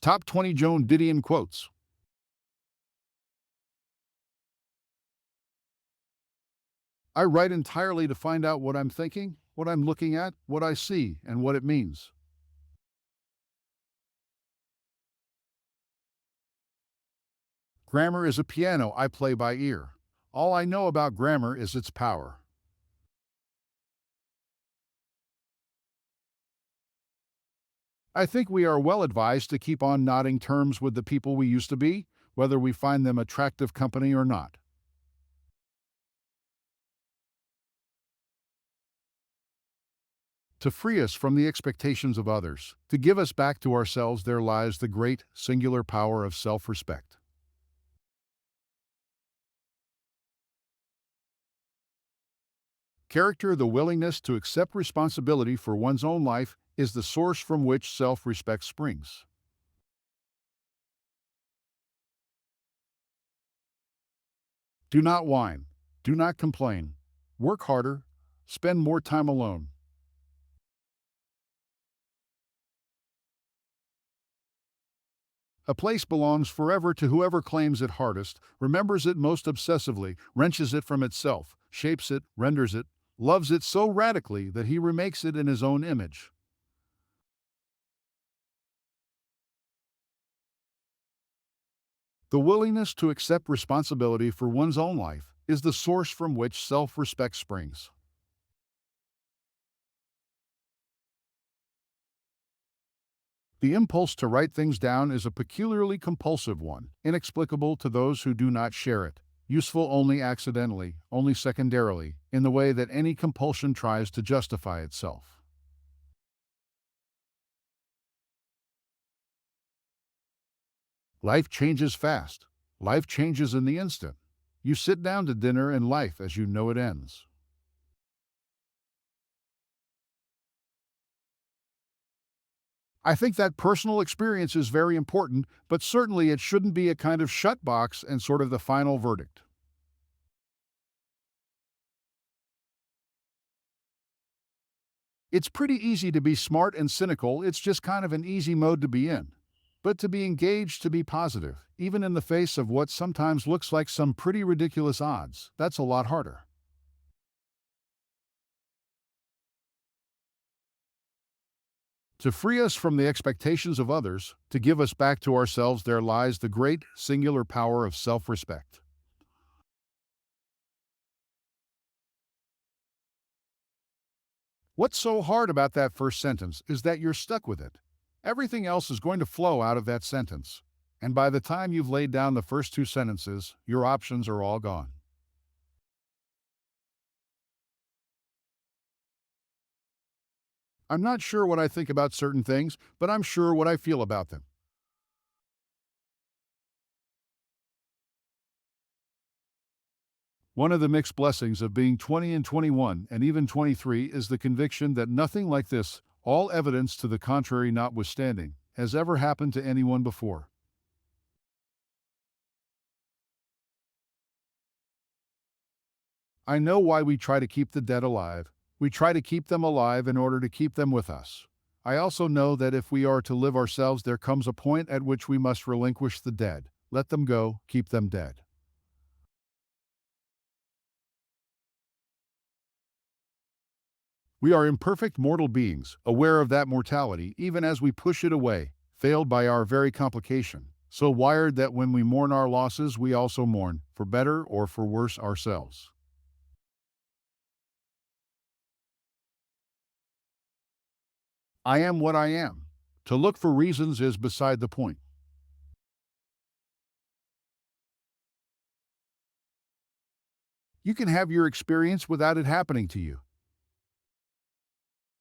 Top 20 Joan Didion quotes. I write entirely to find out what I'm thinking, what I'm looking at, what I see, and what it means. Grammar is a piano I play by ear. All I know about grammar is its power. I think we are well advised to keep on nodding terms with the people we used to be, whether we find them attractive company or not. To free us from the expectations of others, to give us back to ourselves, there lies the great, singular power of self respect. Character, the willingness to accept responsibility for one's own life, is the source from which self respect springs. Do not whine. Do not complain. Work harder. Spend more time alone. A place belongs forever to whoever claims it hardest, remembers it most obsessively, wrenches it from itself, shapes it, renders it, loves it so radically that he remakes it in his own image. The willingness to accept responsibility for one's own life is the source from which self respect springs. The impulse to write things down is a peculiarly compulsive one, inexplicable to those who do not share it, useful only accidentally, only secondarily, in the way that any compulsion tries to justify itself. Life changes fast. Life changes in the instant. You sit down to dinner and life as you know it ends. I think that personal experience is very important, but certainly it shouldn't be a kind of shut box and sort of the final verdict. It's pretty easy to be smart and cynical, it's just kind of an easy mode to be in. But to be engaged, to be positive, even in the face of what sometimes looks like some pretty ridiculous odds, that's a lot harder. To free us from the expectations of others, to give us back to ourselves, there lies the great, singular power of self respect. What's so hard about that first sentence is that you're stuck with it. Everything else is going to flow out of that sentence. And by the time you've laid down the first two sentences, your options are all gone. I'm not sure what I think about certain things, but I'm sure what I feel about them. One of the mixed blessings of being 20 and 21 and even 23 is the conviction that nothing like this, all evidence to the contrary notwithstanding, has ever happened to anyone before. I know why we try to keep the dead alive. We try to keep them alive in order to keep them with us. I also know that if we are to live ourselves, there comes a point at which we must relinquish the dead. Let them go, keep them dead. We are imperfect mortal beings, aware of that mortality even as we push it away, failed by our very complication, so wired that when we mourn our losses, we also mourn, for better or for worse, ourselves. I am what I am. To look for reasons is beside the point. You can have your experience without it happening to you.